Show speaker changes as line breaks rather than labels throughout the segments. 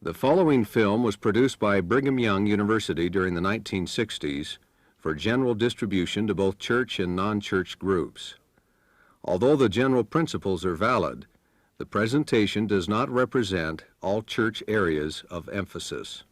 The following film was produced by Brigham Young University during the 1960s for general distribution to both church and non-church groups. Although the general principles are valid, the presentation does not represent all church areas of emphasis.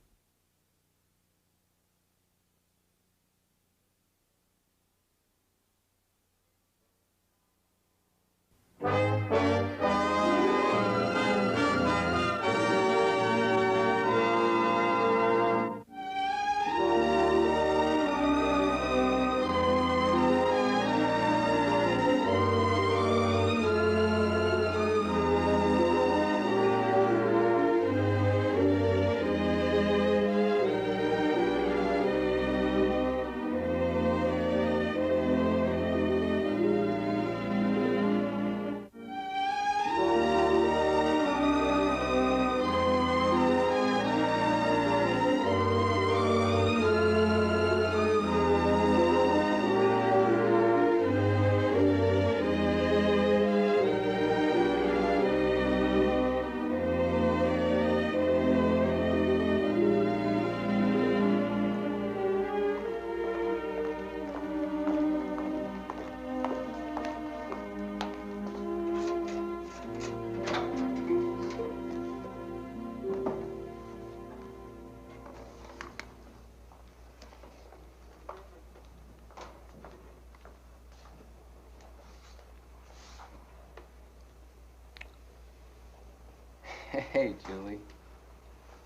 Hey, Julie.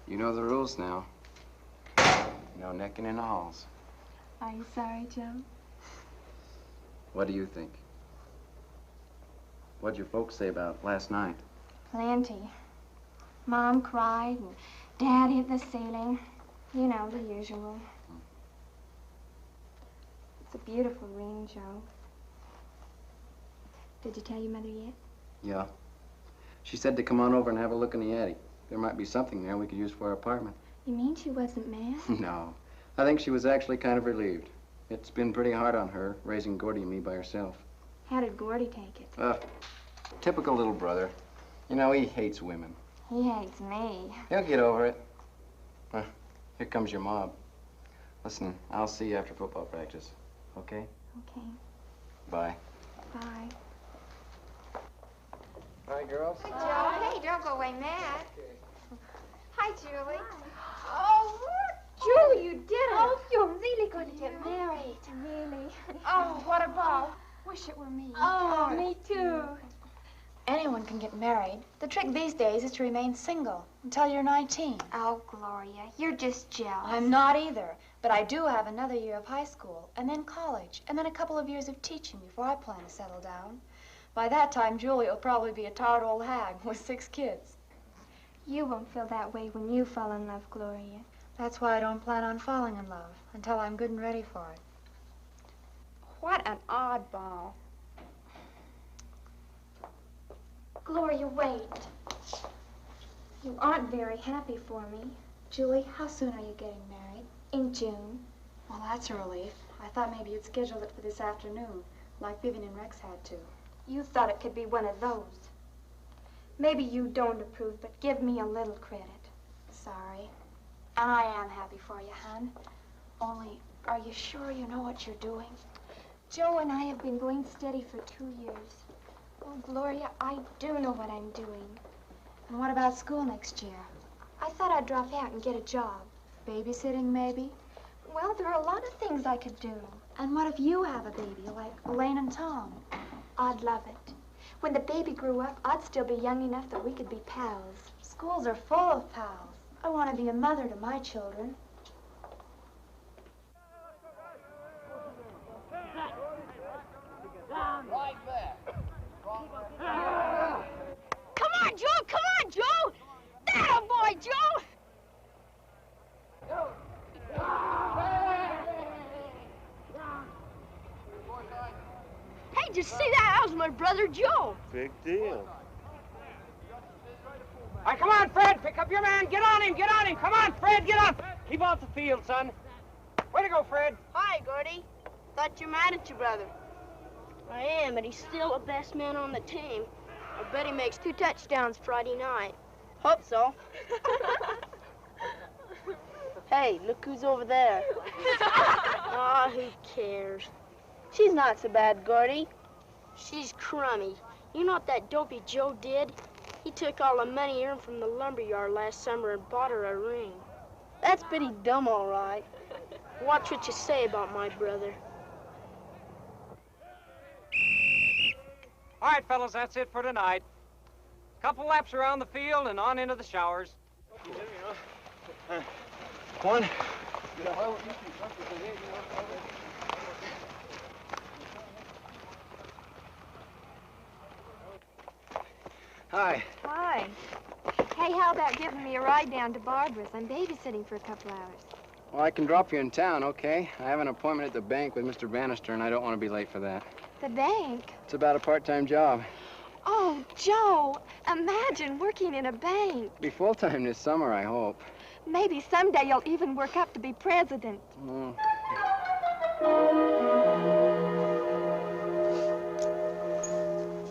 You know the rules now. No necking in the halls.
Are you sorry, Joe?
What do you think? What'd your folks say about last night?
Plenty. Mom cried and Dad hit the ceiling. You know, the usual. It's a beautiful ring, Joe. Did you tell your mother yet?
Yeah. She said to come on over and have a look in the attic. There might be something there we could use for our apartment.
You mean she wasn't mad?
No. I think she was actually kind of relieved. It's been pretty hard on her, raising Gordy and me by herself.
How did Gordy take it?
Typical little brother. You know, he hates women.
He hates me.
He'll get over it. Here comes your mob. Listen, I'll see you after football practice. Okay?
Okay.
Bye.
Bye.
Hi, girls.
Hi, Joe. Hey, don't go away mad. Hi, Julie.
Hi. Oh, Julie, you did it. Oh, you're really going to get married. Really.
Oh, what a ball. Wish it were me.
Oh, me too.
Anyone can get married. The trick these days is to remain single until you're 19.
Oh, Gloria, you're just jealous.
I'm not either, but I do have another year of high school, and then college, and then a couple of years of teaching before I plan to settle down. By that time, Julie will probably be a tired old hag with 6 kids.
You won't feel that way when you fall in love, Gloria.
That's why I don't plan on falling in love until I'm good and ready for it.
What an oddball.
Gloria, wait. You aren't very happy for me.
Julie, how soon are you getting married?
In June.
Well, that's a relief. I thought maybe you'd scheduled it for this afternoon, like Vivian and Rex had to.
You thought it could be one of those. Maybe you don't approve, but give me a little credit.
Sorry. And I am happy for you, hon. Only, are you sure you know what you're doing?
Joe and I have been going steady for 2 years. Oh, Gloria, I do know what I'm doing.
And what about school next year?
I thought I'd drop out and get a job.
Babysitting, maybe?
Well, there are a lot of things I could do.
And what if you have a baby, like Elaine and Tom?
I'd love it. When the baby grew up, I'd still be young enough that we could be pals.
Schools are full of pals. I want to be a mother to my children.
Come on, Joe. Come on, Joe. That a boy, Joe. Hey, did you see that? That was my brother, Joe.
Big deal.
All right, come on, Fred. Pick up your man. Get on him. Get on him. Come on, Fred. Get up. Keep off the field, son. Way to go, Fred.
Hi, Gordy. Thought you're mad at your brother. I am, but he's still the best man on the team. I bet he makes 2 touchdowns Friday night.
Hope so. Hey, look who's over there. Aw, who cares? She's not so bad, Gordy.
She's crummy. You know what that dopey Joe did? He took all the money he earned from the lumberyard last summer and bought her a ring.
That's pretty dumb, all right.
Watch what you say about my brother.
All right, fellas, that's it for tonight. Couple laps around the field and on into the showers.
One. Hi.
Hi. Hey, how about giving me a ride down to Barbara's? I'm babysitting for a couple hours.
Well, I can drop you in town, okay? I have an appointment at the bank with Mr. Bannister, and I don't want to be late for that.
The bank?
It's about a part-time job.
Oh, Joe, imagine working in a bank.
Be full-time this summer, I hope.
Maybe someday you'll even work up to be president.
Oh.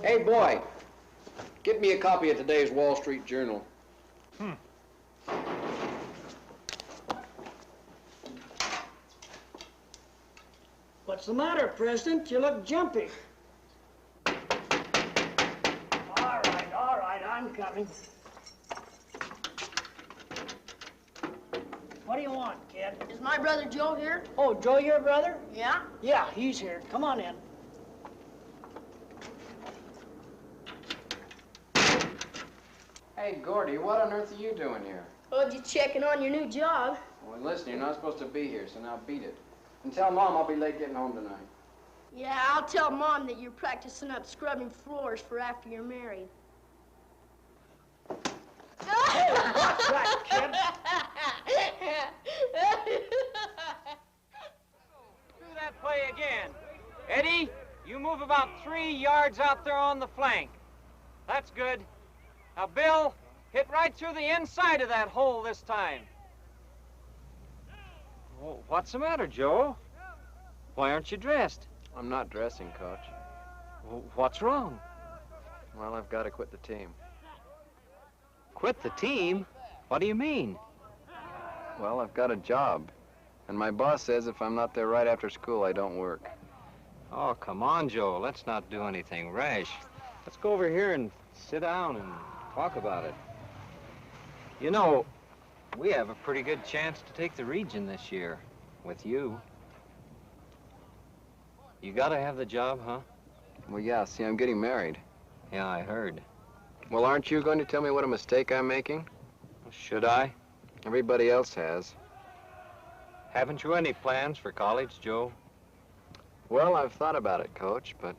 Hey, boy. Get me a copy of today's Wall Street Journal.
What's the matter, President? You look jumpy. All right, I'm coming. What do you want, kid?
Is my brother Joe here?
Oh, Joe, your brother?
Yeah?
Yeah, he's here. Come on in.
Hey, Gordy, what on earth are you doing here?
Oh, just checking on your new job.
Well, listen, you're not supposed to be here, so now beat it. And tell Mom I'll be late getting home tonight.
Yeah, I'll tell Mom that you're practicing up scrubbing floors for after you're married.
Hey, what's that, kid?
Do that play again. Eddie, you move about 3 yards out there on the flank. That's good. Now, Bill, hit right through the inside of that hole this time. Oh, what's the matter, Joe? Why aren't you dressed?
I'm not dressing, Coach.
Well, what's wrong?
Well, I've got to quit the team.
Quit the team? What do you mean?
Well, I've got a job. And my boss says if I'm not there right after school, I don't work.
Oh, come on, Joe. Let's not do anything rash. Let's go over here and sit down and talk about it. You know, we have a pretty good chance to take the region this year with you. You gotta have the job, huh?
Well, yeah, see, I'm getting married.
Yeah, I heard.
Well, aren't you going to tell me what a mistake I'm making?
Should I?
Everybody else has.
Haven't you any plans for college, Joe?
Well, I've thought about it, Coach, but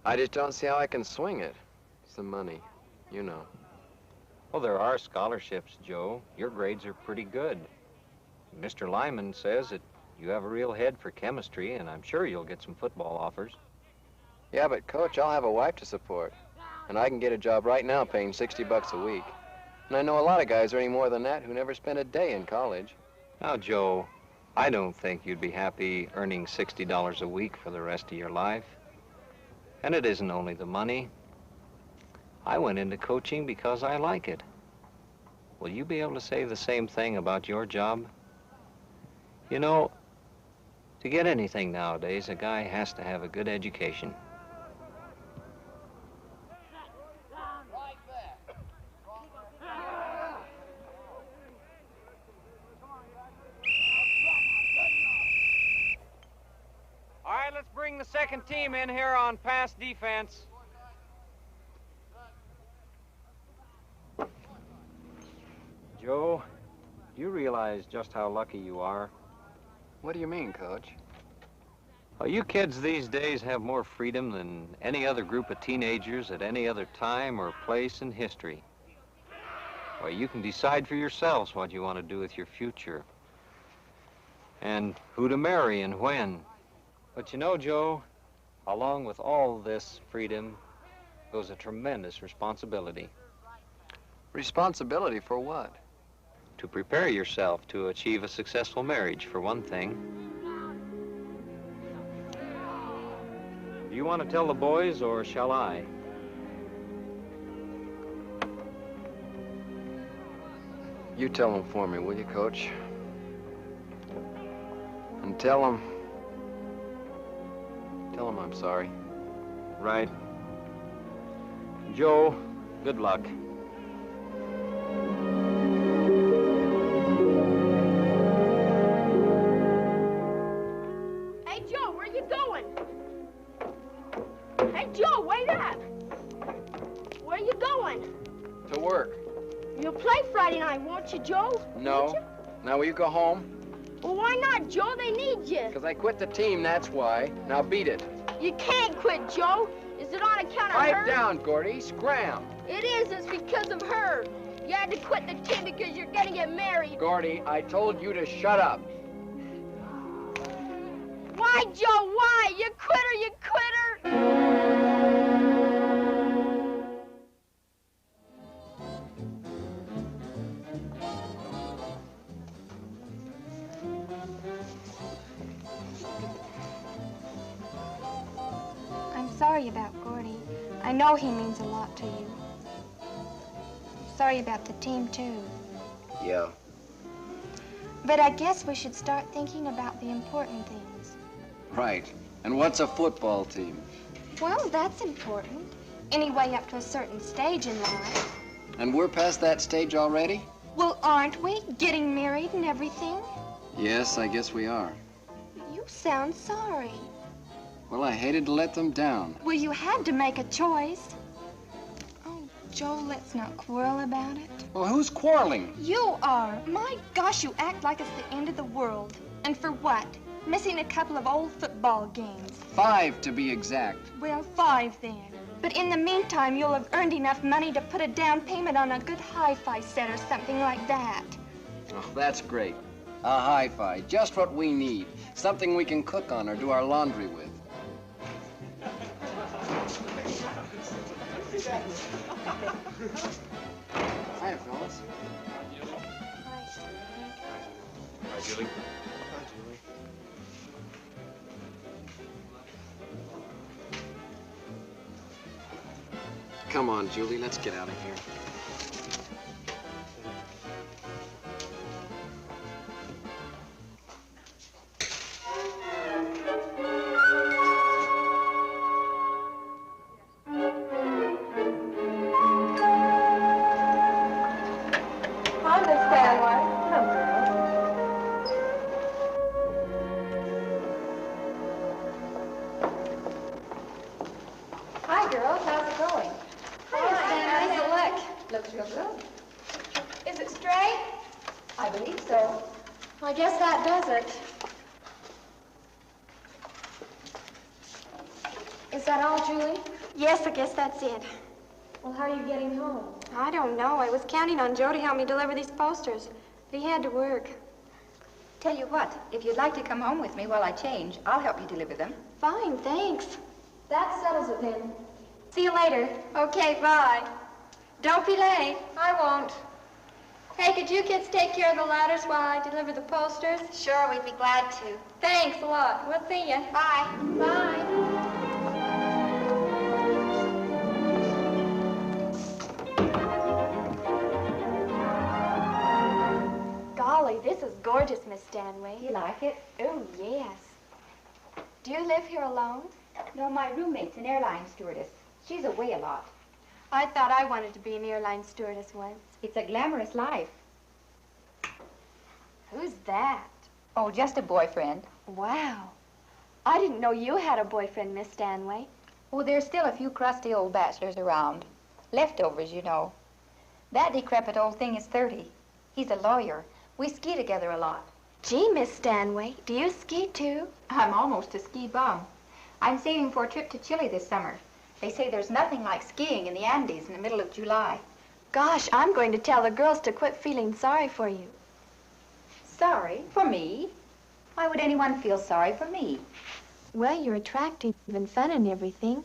I just don't see how I can swing it. It's the money, you know.
Well, there are scholarships, Joe. Your grades are pretty good. Mr. Lyman says that you have a real head for chemistry, and I'm sure you'll get some football offers.
Yeah, but, Coach, I'll have a wife to support. And I can get a job right now paying $60 a week. And I know a lot of guys earning more than that who never spent a day in college.
Now, Joe, I don't think you'd be happy earning $60 a week for the rest of your life. And it isn't only the money. I went into coaching because I like it. Will you be able to say the same thing about your job? You know, to get anything nowadays, a guy has to have a good education. All right, let's bring the second team in here on pass defense. Joe, do you realize just how lucky you are?
What do you mean, Coach?
Well, you kids these days have more freedom than any other group of teenagers at any other time or place in history. Well, you can decide for yourselves what you want to do with your future and who to marry and when. But you know, Joe, along with all this freedom goes a tremendous responsibility.
Responsibility for what?
To prepare yourself to achieve a successful marriage, for one thing. Do you want to tell the boys, or shall I?
You tell him for me, will you, Coach? And tell him I'm sorry.
Right. Joe, good luck.
Hey, Joe, where you going? Hey, Joe, wait up. Where you going?
To work.
You'll play Friday night, won't you, Joe?
No.
Won't you?
Now, will you go home?
Well, why not, Joe? They need you.
Because I quit the team, that's why. Now, beat it.
You can't quit, Joe. Is it on account of her?
Pipe down, Gordy. Scram.
It is. It's because of her. You had to quit the team because you're gonna get married.
Gordy, I told you to shut up.
Why, Joe? Why? You quitter, you quitter.
I'm sorry about Gordy. I know he means a lot to you. Sorry about the team, too.
Yeah.
But I guess we should start thinking about the important things.
Right. And what's a football team?
Well, that's important. Anyway, up to a certain stage in life.
And we're past that stage already?
Well, aren't we? Getting married and everything?
Yes, I guess we are.
You sound sorry.
Well, I hated to let them down.
Well, you had to make a choice. Oh, Joe, let's not quarrel about it.
Well, who's quarreling?
You are. My gosh, you act like it's the end of the world. And for what? Missing a couple of old football games.
5, to be exact.
Well, 5 then. But in the meantime, you'll have earned enough money to put a down payment on a good hi-fi set or something like that.
Oh, that's great. A hi-fi, just what we need. Something we can cook on or do our laundry with. Hiya, fellas.
Hi, Julie.
Come on, Julie, let's get out of here.
Hi, Miss Stanley.
Hi, girls. How's it going? Hi, Miss Stanley. How's it look? Looks real good. Is it straight? I believe so.
I guess that does it. Is that all, Julie? Yes, I guess that's it.
Well, how are you getting home?
I don't know. I was counting on Joe to help me deliver these posters. He had to work.
Tell you what, if you'd like to come home with me while I change, I'll help you deliver them.
Fine, thanks.
That settles it then.
See you later. Okay, bye. Don't be late. I won't. Hey, could you kids take care of the ladders while I deliver the posters?
Sure, we'd be glad to.
Thanks a lot. We'll see you.
Bye.
Bye. Golly, this is gorgeous, Miss Stanley.
You like it?
Oh, yes. Do you live here alone?
No, my roommate's an airline stewardess. She's away a lot.
I thought I wanted to be an airline stewardess once.
It's a glamorous life.
Who's that?
Oh, just a boyfriend.
Wow. I didn't know you had a boyfriend, Miss Stanley.
Oh, there's still a few crusty old bachelors around. Leftovers, you know. That decrepit old thing is 30. He's a lawyer. We ski together a lot.
Gee, Miss Stanley, do you ski too?
I'm almost a ski bum. I'm saving for a trip to Chile this summer. They say there's nothing like skiing in the Andes in the middle of July.
Gosh, I'm going to tell the girls to quit feeling sorry for you.
Sorry? For me? Why would anyone feel sorry for me?
Well, you're attractive and fun and everything,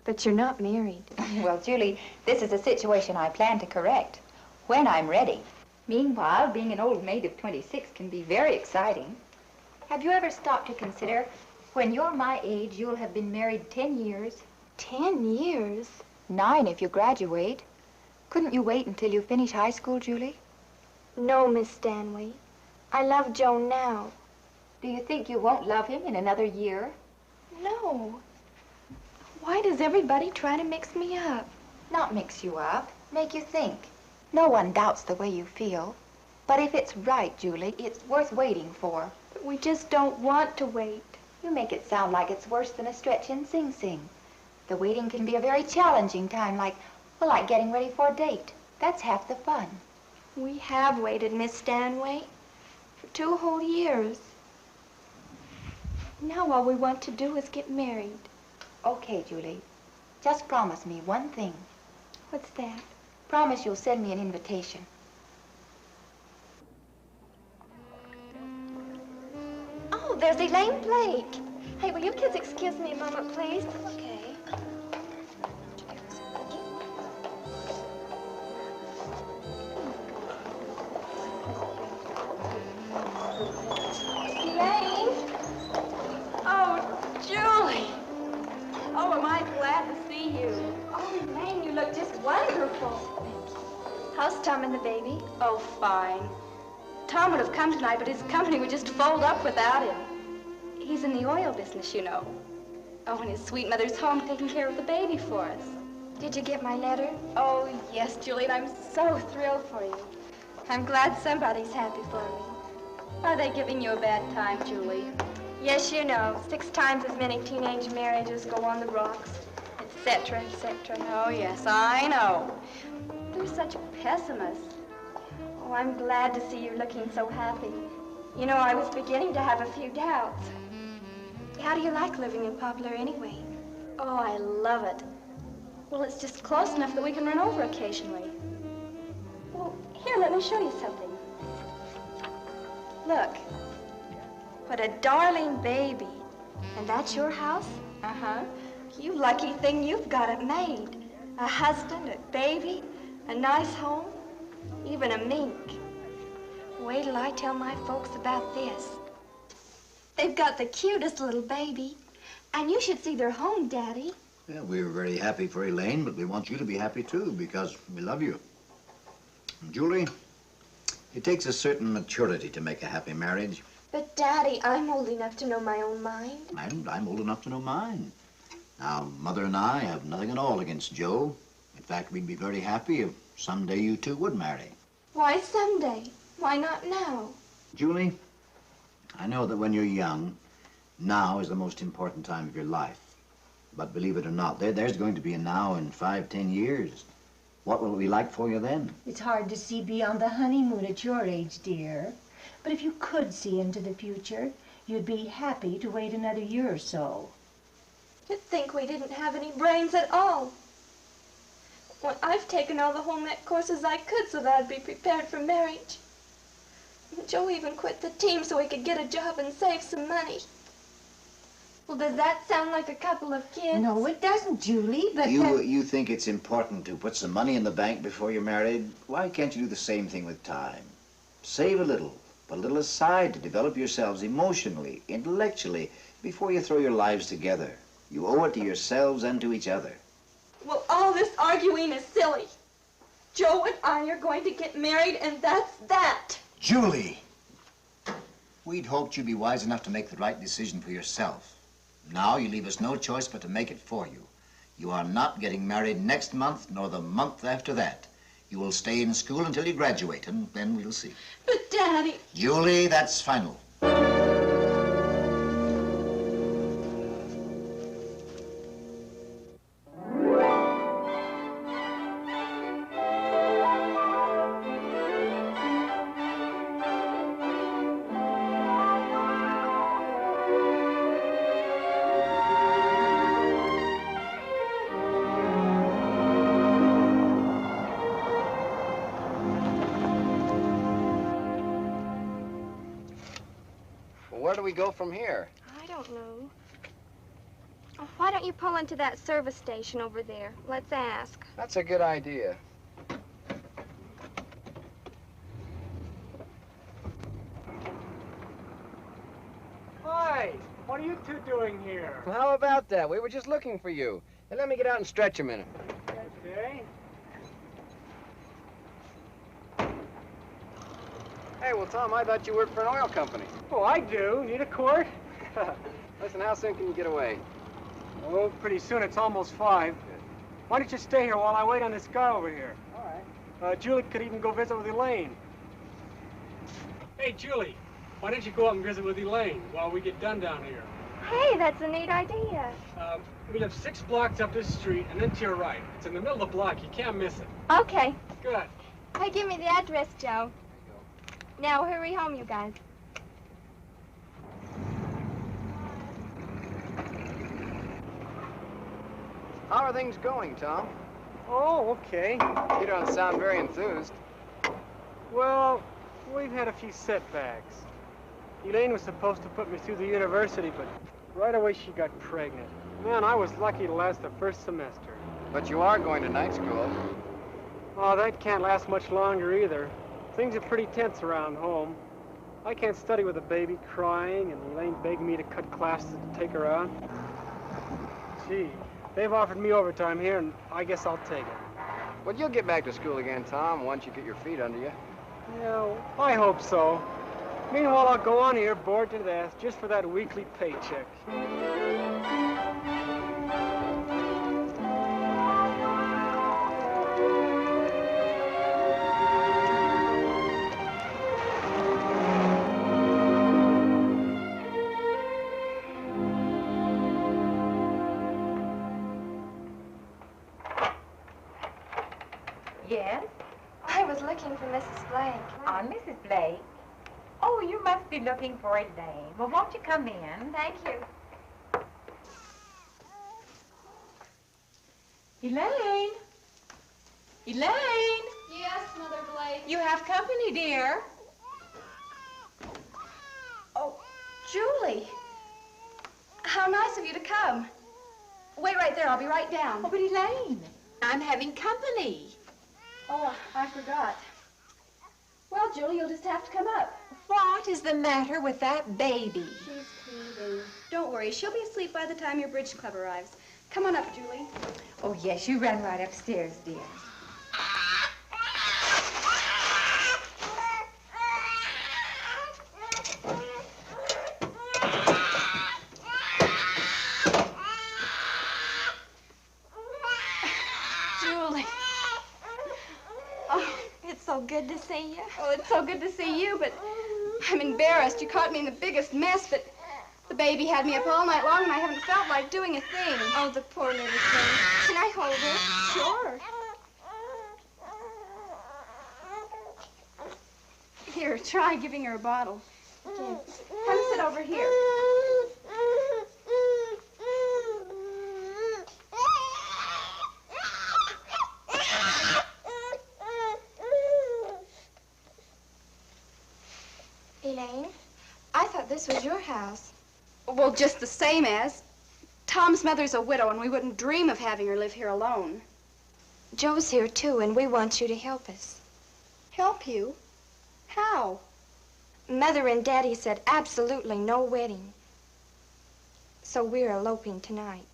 but you're not married.
Well, Julie, this is a situation I plan to correct when I'm ready. Meanwhile, being an old maid of 26 can be very exciting. Have you ever stopped to consider, when you're my age, you'll have been married 10 years?
10 years?
9 if you graduate. Couldn't you wait until you finish high school, Julie?
No, Miss Stanley. I love Joe now.
Do you think you won't love him in another year?
No. Why does everybody try to mix me up?
Not mix you up, make you think. No one doubts the way you feel. But if it's right, Julie, it's worth waiting for.
But we just don't want to wait.
You make it sound like it's worse than a stretch in Sing Sing. The waiting can be a very challenging time, like getting ready for a date. That's half the fun.
We have waited, Miss Stanway, for 2 whole years. Now all we want to do is get married.
Okay, Julie. Just promise me one thing.
What's that?
Promise you'll send me an invitation.
Oh, there's Elaine Blake. Hey, will you kids excuse me a moment, please? Okay. Elaine! Oh, Julie! Oh, am I glad to see you. Oh, Elaine, you look just wonderful. How's Tom and the baby? Oh, fine. Tom would have come tonight, but his company would just fold up without him. He's in the oil business, you know. Oh, and his sweet mother's home taking care of the baby for us. Did you get my letter? Oh, yes, Julie, and I'm so thrilled for you. I'm glad somebody's happy for me. Are they giving you a bad time, Julie? Yes, you know, 6 times as many teenage marriages go on the rocks, etc., etc. Oh, yes, I know. They're such pessimists. Oh, I'm glad to see you looking so happy. You know, I was beginning to have a few doubts. How do you like living in Poplar anyway? Oh, I love it. Well, it's just close enough that we can run over occasionally. Well, here, let me show you something. Look. What a darling baby. And that's your house? Uh-huh. You lucky thing, you've got it made. A husband, a baby, a nice home, even a mink. Wait till I tell my folks about this. They've got the cutest little baby. And you should see their home, Daddy.
Yeah, we're very happy for Elaine, but we want you to be happy too, because we love you. Julie, it takes a certain maturity to make a happy marriage.
But, Daddy, I'm old enough to know my own mind.
And I'm old enough to know mine. Now, Mother and I have nothing at all against Joe. In fact, we'd be very happy if someday you two would marry.
Why someday? Why not now?
Julie, I know that when you're young, now is the most important time of your life. But believe it or not, there's going to be a now in 5, 10 years. What will it be like for you then?
It's hard to see beyond the honeymoon at your age, dear. But if you could see into the future, you'd be happy to wait another year or so.
To think we didn't have any brains at all. Well, I've taken all the home ec courses I could so that I'd be prepared for marriage. Joe even quit the team so he could get a job and save some money. Well, does that sound like a couple of kids?
No, it doesn't, Julie, but...
You think it's important to put some money in the bank before you're married? Why can't you do the same thing with time? Save a little, put a little aside to develop yourselves emotionally, intellectually, before you throw your lives together. You owe it to yourselves and to each other.
Well, all this arguing is silly. Joe and I are going to get married, and that's that.
Julie! We'd hoped you'd be wise enough to make the right decision for yourself. Now you leave us no choice but to make it for you. You are not getting married next month, nor the month after that. You will stay in school until you graduate, and then we'll see.
But, Daddy...
Julie, that's final.
Where do we go from here?
I don't know. Oh, why don't you pull into that service station over there? Let's ask.
That's a good idea.
Hi, what are you two doing here?
Well, how about that? We were just looking for you. Hey, let me get out and stretch a minute.
Okay.
Hey, well, Tom, I thought you worked for an oil company.
Oh, I do. Need a quart?
Listen, how soon can you get away?
Oh, pretty soon. It's almost 5. Why don't you stay here while I wait on this guy over here?
All right.
Julie could even go visit with Elaine. Hey, Julie, why don't you go up and visit with Elaine while we get done down here?
Hey, that's a neat idea.
We live 6 blocks up this street and then to your right. It's in the middle of the block. You can't miss it.
Okay.
Good.
Hey, give me the address, Joe. Now, hurry home, you guys.
How are things going, Tom?
Oh, okay.
You don't sound very enthused.
Well, we've had a few setbacks. Elaine was supposed to put me through the university, but right away she got pregnant. Man, I was lucky to last the first semester.
But you are going to night school.
Oh, that can't last much longer either. Things are pretty tense around home. I can't study with a baby crying and Elaine begging me to cut classes to take her out. Gee, they've offered me overtime here, and I guess I'll take it.
Well, you'll get back to school again, Tom, once you get your feet under you.
Yeah, I hope so. Meanwhile, I'll go on here bored to death just for that weekly paycheck.
Yes?
I was looking for Mrs. Blake.
Mrs. Blake. Oh, you must be looking for Elaine. Well, won't you come in?
Thank you.
Elaine? Elaine?
Yes, Mother Blake.
You have company, dear.
Oh, Julie. How nice of you to come. Wait right there. I'll be right down.
Oh, but Elaine, I'm having company.
Oh, I forgot. Well, Julie, you'll just have to come up.
What is the matter with that baby?
She's teething. Don't worry. She'll be asleep by the time your bridge club arrives. Come on up, Julie.
Oh, yes, you run right upstairs, dear.
Julie. Oh, it's so good to see you. Oh, it's so good to see you, but I'm embarrassed. You caught me in the biggest mess, but the baby had me up all night long, and I haven't felt like doing a thing. Oh, the poor little thing. Can I hold her? Sure. Here, try giving her a bottle. Okay. Come sit over here. Elaine, I thought this was your house. Well, just the same as. Tom's mother's a widow, and we wouldn't dream of having her live here alone. Joe's here, too, and we want you to help us. Help you? How? Mother and Daddy said absolutely no wedding. So we're eloping tonight.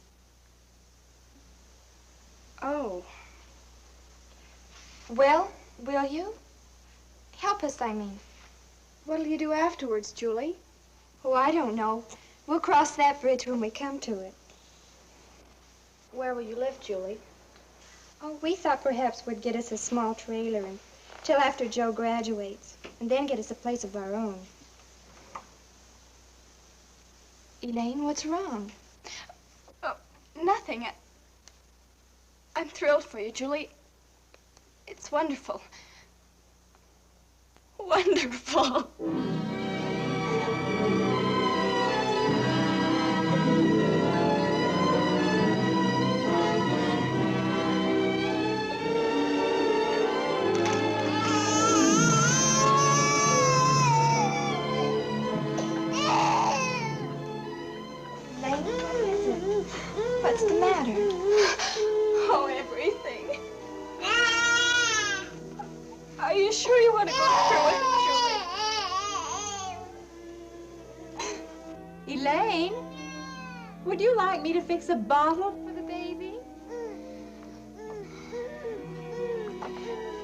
Oh. Well, will you? Help us, I mean. What'll you do afterwards, Julie? Oh, I don't know. We'll cross that bridge when we come to it. Where will you live, Julie? Oh, we thought perhaps we'd get us a small trailer until after Joe graduates, and then get us a place of our own. Elaine, what's wrong? Oh, nothing. I'm thrilled for you, Julie. It's wonderful. Wonderful. What's the matter? Oh, everything. Are you sure you want to go through with it, Julie?
Elaine, would you like me to fix a bottle for the baby?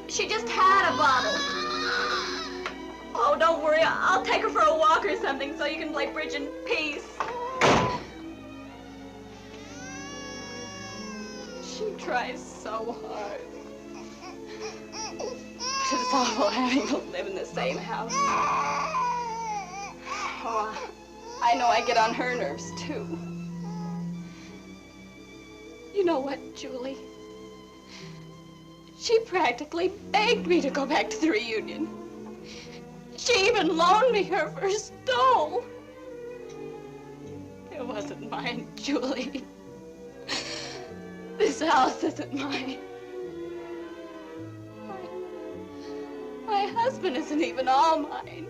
She just had a bottle. Oh, don't worry. I'll take her for a walk or something so you can play bridge in peace. She tries so hard. But it's awful having to live in the same house. Oh, I know I get on her nerves, too. You know what, Julie? She practically begged me to go back to the reunion. She even loaned me her first doll. It wasn't mine, Julie. This house isn't mine. My husband isn't even all mine.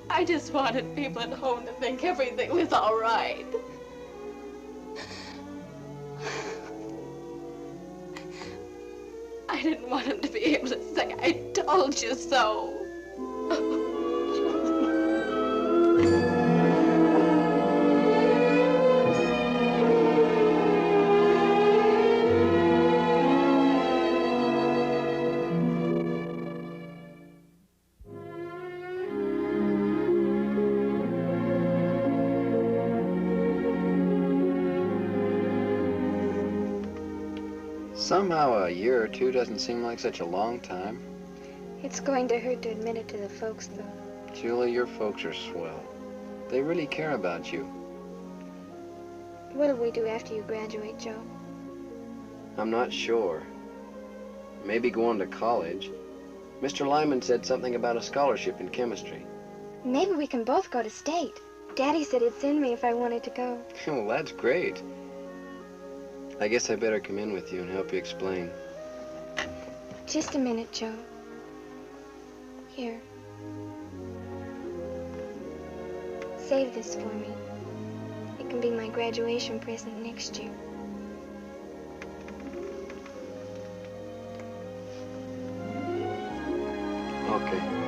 I just wanted people at home to think everything was all right. I didn't want him to be able to say, I told you so.
Somehow a year or two doesn't seem like such a long time.
It's going to hurt to admit it to the folks, though.
Julie, your folks are swell. They really care about you.
What'll we do after you graduate, Joe?
I'm not sure. Maybe go on to college. Mr. Lyman said something about a scholarship in chemistry.
Maybe we can both go to state. Daddy said he'd send me if I wanted to go.
Well, that's great. I guess I better come in with you and help you explain.
Just a minute, Joe. Here. Save this for me. It can be my graduation present next year.
Okay.